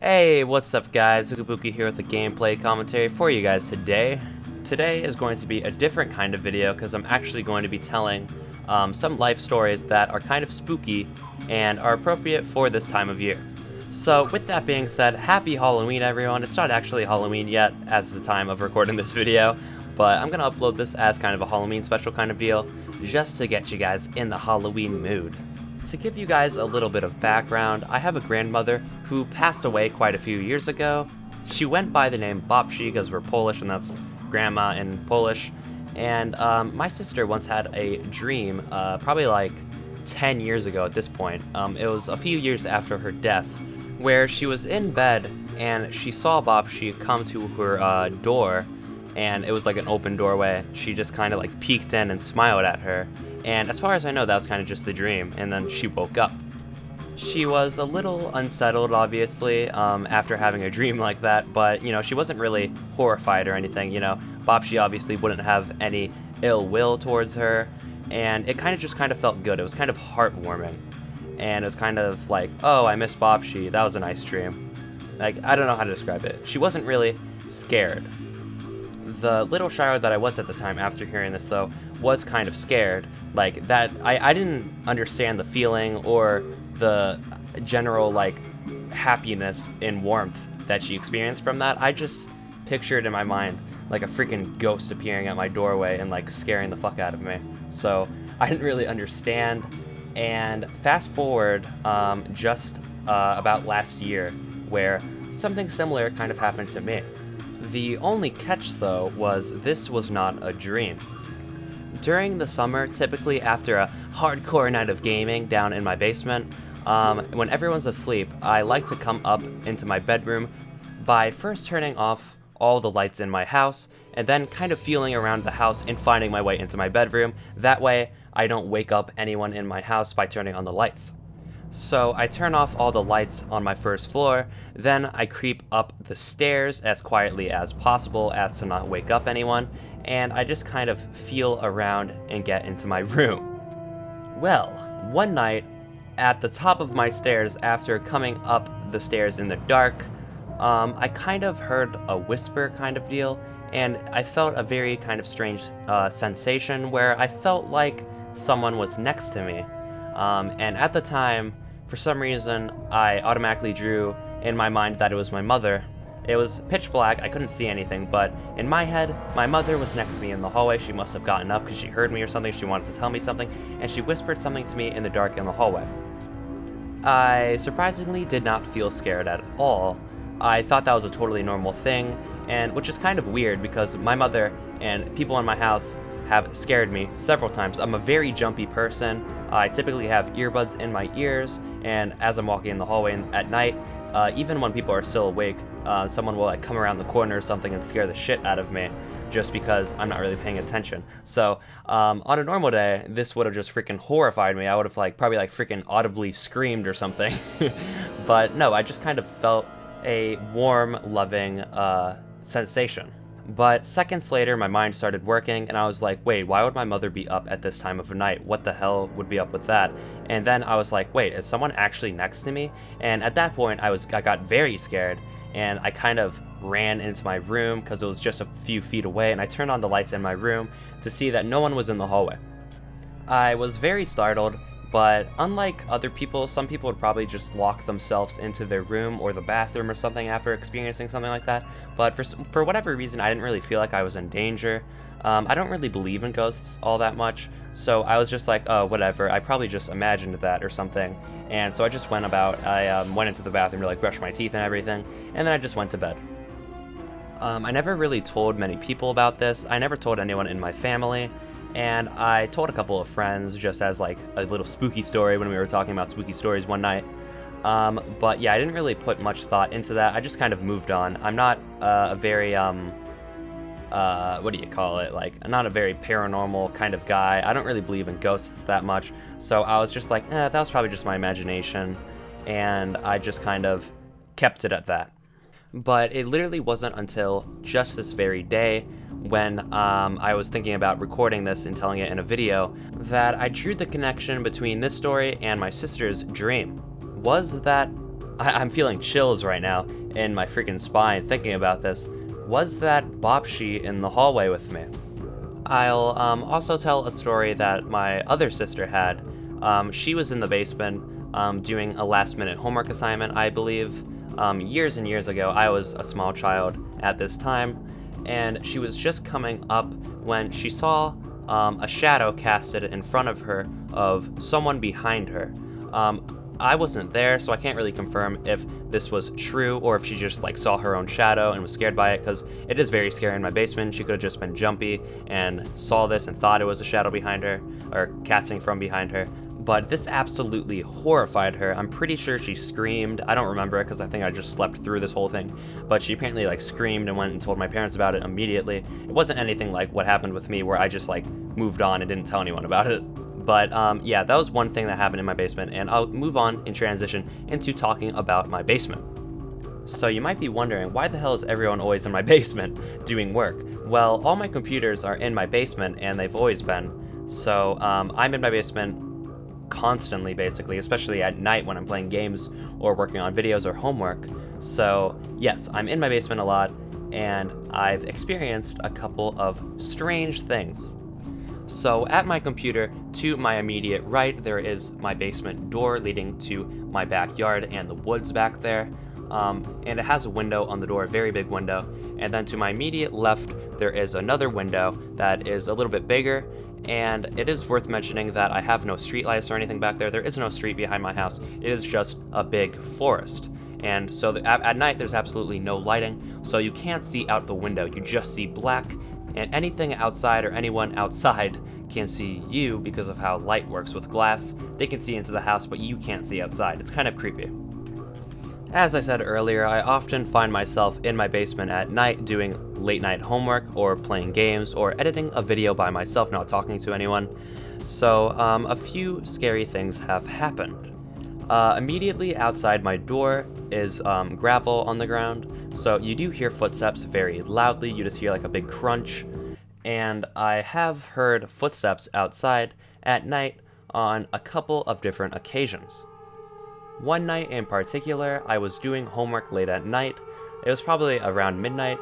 Hey, what's up guys? Pooky here with a gameplay commentary for you guys today. Today is going to be a different kind of video because I'm actually going to be telling some life stories that are kind of spooky and are appropriate for this time of year. So with that being said, happy Halloween everyone. It's not actually Halloween yet as the time of recording this video, but I'm going to upload this as kind of a Halloween special kind of deal just to get you guys in the Halloween mood. To give you guys a little bit of background, I have a grandmother who passed away quite a few years ago. She went by the name Babci because we're Polish and that's grandma in Polish. And my sister once had a dream, probably like 10 years ago at this point. It was a few years after her death, where she was in bed and she saw Babci come to her door, and it was like an open doorway. She just kind of like peeked in and smiled at her. And as far as I know, that was kind of just the dream, and then she woke up. She was a little unsettled, obviously, after having a dream like that, but, you know, she wasn't really horrified or anything, you know. Babci obviously wouldn't have any ill will towards her, and it kind of felt good. It was kind of heartwarming, and it was kind of like, oh, I miss Babci, that was a nice dream. Like, I don't know how to describe it. She wasn't really scared. The little child that I was at the time after hearing this, though, was kind of scared. Like, that, I didn't understand the feeling or the general, like, happiness and warmth that she experienced from that. I just pictured in my mind, like, a freaking ghost appearing at my doorway and, like, scaring the fuck out of me. So, I didn't really understand. And fast forward, just about last year, where something similar kind of happened to me. The only catch, though, was this was not a dream. During the summer, typically after a hardcore night of gaming down in my basement, when everyone's asleep, I like to come up into my bedroom by first turning off all the lights in my house, and then kind of feeling around the house and finding my way into my bedroom. That way, I don't wake up anyone in my house by turning on the lights. So I turn off all the lights on my first floor, then I creep up the stairs as quietly as possible as to not wake up anyone, and I just kind of feel around and get into my room. Well, one night, at the top of my stairs after coming up the stairs in the dark, I kind of heard a whisper kind of deal, and I felt a very kind of strange sensation where I felt like someone was next to me. And at the time, for some reason, I automatically drew in my mind that it was my mother. It was pitch black, I couldn't see anything, but in my head, my mother was next to me in the hallway. She must have gotten up because she heard me or something, she wanted to tell me something, and she whispered something to me in the dark in the hallway. I surprisingly did not feel scared at all. I thought that was a totally normal thing, and which is kind of weird because my mother and people in my house have scared me several times. I'm a very jumpy person. I typically have earbuds in my ears, and as I'm walking in the hallway at night, even when people are still awake, someone will like come around the corner or something and scare the shit out of me just because I'm not really paying attention. So on a normal day, this would have just freaking horrified me. I would have probably freaking audibly screamed or something. But no, I just kind of felt a warm, loving sensation. But seconds later, my mind started working, and I was like, wait, why would my mother be up at this time of night? What the hell would be up with that? And then I was like, wait, is someone actually next to me? And at that point, I got very scared, and I kind of ran into my room because it was just a few feet away, and I turned on the lights in my room to see that no one was in the hallway. I was very startled, but unlike other people, some people would probably just lock themselves into their room or the bathroom or something after experiencing something like that. But for whatever reason, I didn't really feel like I was in danger. I don't really believe in ghosts all that much, so I was just like, oh, whatever, I probably just imagined that or something. And so I just went into the bathroom to brush my teeth and everything, and then I just went to bed. I never really told many people about this. I never told anyone in my family. And I told a couple of friends just as a little spooky story when we were talking about spooky stories one night. But yeah, I didn't really put much thought into that. I just kind of moved on. I'm not a very, what do you call it? I'm not a very paranormal kind of guy. I don't really believe in ghosts that much. So I was just like, that was probably just my imagination. And I just kind of kept it at that. But it literally wasn't until just this very day when I was thinking about recording this and telling it in a video that I drew the connection between this story and my sister's dream. was that, I'm feeling chills right now in my freaking spine thinking about this, was that Bopshi in the hallway with me. I'll also tell a story that my other sister had. She was in the basement doing a last-minute homework assignment, I believe. Years and years ago, I was a small child at this time, and she was just coming up when she saw a shadow casted in front of her of someone behind her. I wasn't there, so I can't really confirm if this was true or if she just like saw her own shadow and was scared by it, because it is very scary in my basement. She could have just been jumpy and saw this and thought it was a shadow behind her, or casting from behind her. But this absolutely horrified her. I'm pretty sure she screamed. I don't remember it because I think I just slept through this whole thing. But she apparently like screamed and went and told my parents about it immediately. It wasn't anything like what happened with me where I just like moved on and didn't tell anyone about it. But yeah, that was one thing that happened in my basement, and I'll move on in transition into talking about my basement. So you might be wondering, why the hell is everyone always in my basement doing work? Well, all my computers are in my basement, and they've always been. So I'm in my basement constantly, basically, especially at night when I'm playing games or working on videos or homework. So yes, I'm in my basement a lot, and I've experienced a couple of strange things. So at my computer, to my immediate right, there is my basement door leading to my backyard and the woods back there. And it has a window on the door, a very big window. And then to my immediate left, there is another window that is a little bit bigger. And it is worth mentioning that I have no street lights or anything back there. There is no street behind my house. It is just a big forest. And so at night, there's absolutely no lighting. So you can't see out the window. You just see black. And anything outside or anyone outside can see you because of how light works with glass. They can see into the house, but you can't see outside. It's kind of creepy. As I said earlier, I often find myself in my basement at night doing late night homework or playing games or editing a video by myself, not talking to anyone. So a few scary things have happened. Immediately outside my door is gravel on the ground. So you do hear footsteps very loudly. You just hear like a big crunch. And I have heard footsteps outside at night on a couple of different occasions. One night in particular, I was doing homework late at night. It was probably around midnight,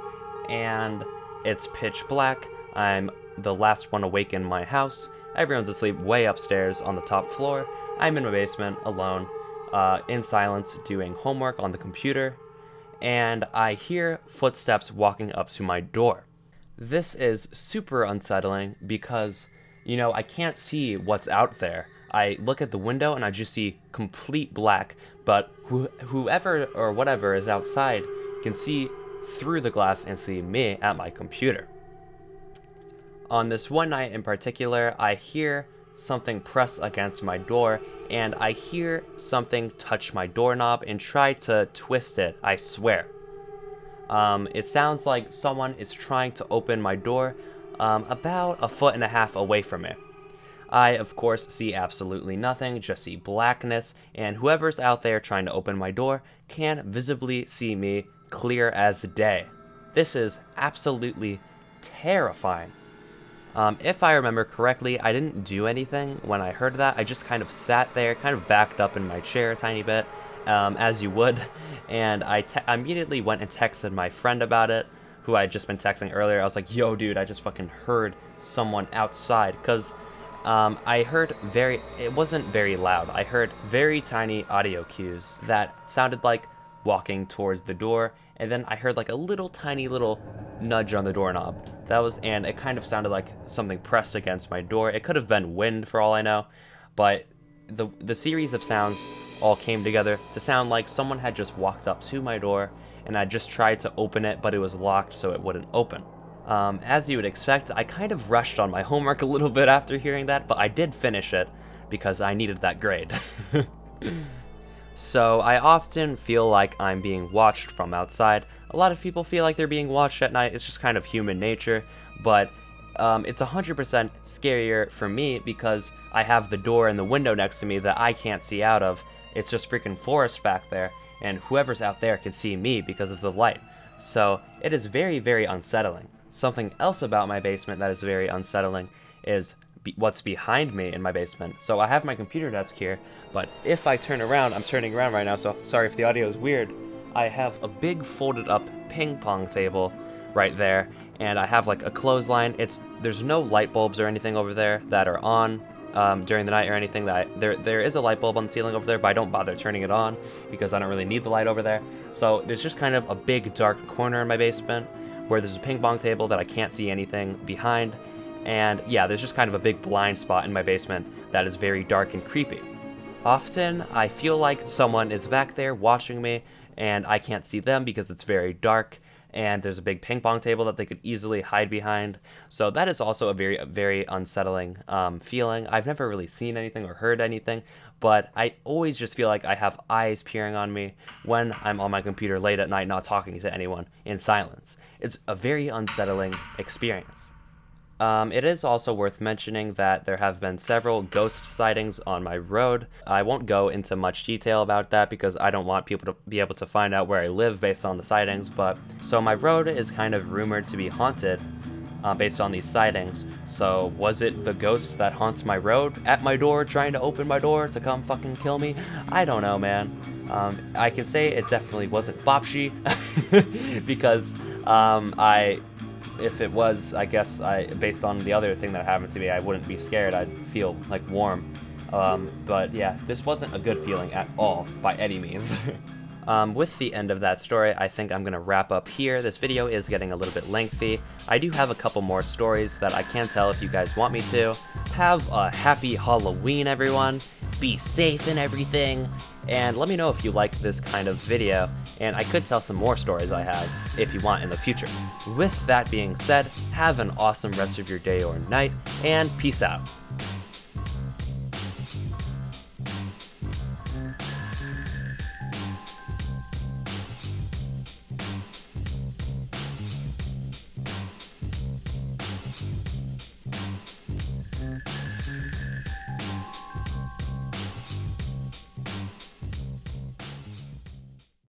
and it's pitch black. I'm the last one awake in my house. Everyone's asleep way upstairs on the top floor. I'm in my basement alone, in silence, doing homework on the computer. And I hear footsteps walking up to my door. This is super unsettling because, you know, I can't see what's out there. I look at the window and I just see complete black, but whoever or whatever is outside can see through the glass and see me at my computer. On this one night in particular, I hear something press against my door, and I hear something touch my doorknob and try to twist it, I swear. It sounds like someone is trying to open my door about 1.5 feet away from me. I, of course, see absolutely nothing, just see blackness, and whoever's out there trying to open my door can visibly see me clear as day. This is absolutely terrifying. If I remember correctly, I didn't do anything when I heard that. I just kind of sat there, kind of backed up in my chair a tiny bit, as you would, and I immediately went and texted my friend about it, who I had just been texting earlier. I was like, yo, dude, I just fucking heard someone outside, because I heard it wasn't very loud. I heard very tiny audio cues that sounded like walking towards the door, and then I heard like a little tiny little nudge on the doorknob. And it kind of sounded like something pressed against my door. It could have been wind for all I know, but the series of sounds all came together to sound like someone had just walked up to my door, and I just tried to open it, but it was locked, so it wouldn't open. As you would expect, I kind of rushed on my homework a little bit after hearing that, but I did finish it because I needed that grade. So I often feel like I'm being watched from outside. A lot of people feel like they're being watched at night. It's just kind of human nature, but it's 100% scarier for me because I have the door and the window next to me that I can't see out of. It's just freaking forest back there, and whoever's out there can see me because of the light. So it is very, very unsettling. Something else about my basement that is very unsettling is what's behind me in my basement. So I have my computer desk here, but if I turn around, I'm turning around right now, so sorry if the audio is weird. I have a big folded up ping pong table right there, and I have like a clothesline. There's no light bulbs or anything over there that are on during the night or anything. There is a light bulb on the ceiling over there, but I don't bother turning it on because I don't really need the light over there. So there's just kind of a big dark corner in my basement where there's a ping pong table that I can't see anything behind. And yeah, there's just kind of a big blind spot in my basement that is very dark and creepy. Often, I feel like someone is back there watching me, and I can't see them because it's very dark, and there's a big ping pong table that they could easily hide behind. So that is also a very, very unsettling feeling. I've never really seen anything or heard anything, but I always just feel like I have eyes peering on me when I'm on my computer late at night not talking to anyone in silence. It's a very unsettling experience. It is also worth mentioning that there have been several ghost sightings on my road. I won't go into much detail about that because I don't want people to be able to find out where I live based on the sightings, but so my road is kind of rumored to be haunted based on these sightings. So was it the ghost that haunts my road at my door trying to open my door to come fucking kill me? I don't know, man. I can say it definitely wasn't Bopshi because if it was, I guess, based on the other thing that happened to me, I wouldn't be scared. I'd feel, like, warm. But yeah, this wasn't a good feeling at all, by any means. With the end of that story, I think I'm going to wrap up here. This video is getting a little bit lengthy. I do have a couple more stories that I can tell if you guys want me to. Have a happy Halloween, everyone. Be safe and everything. And let me know if you like this kind of video, and I could tell some more stories I have if you want in the future. With that being said, have an awesome rest of your day or night, and peace out.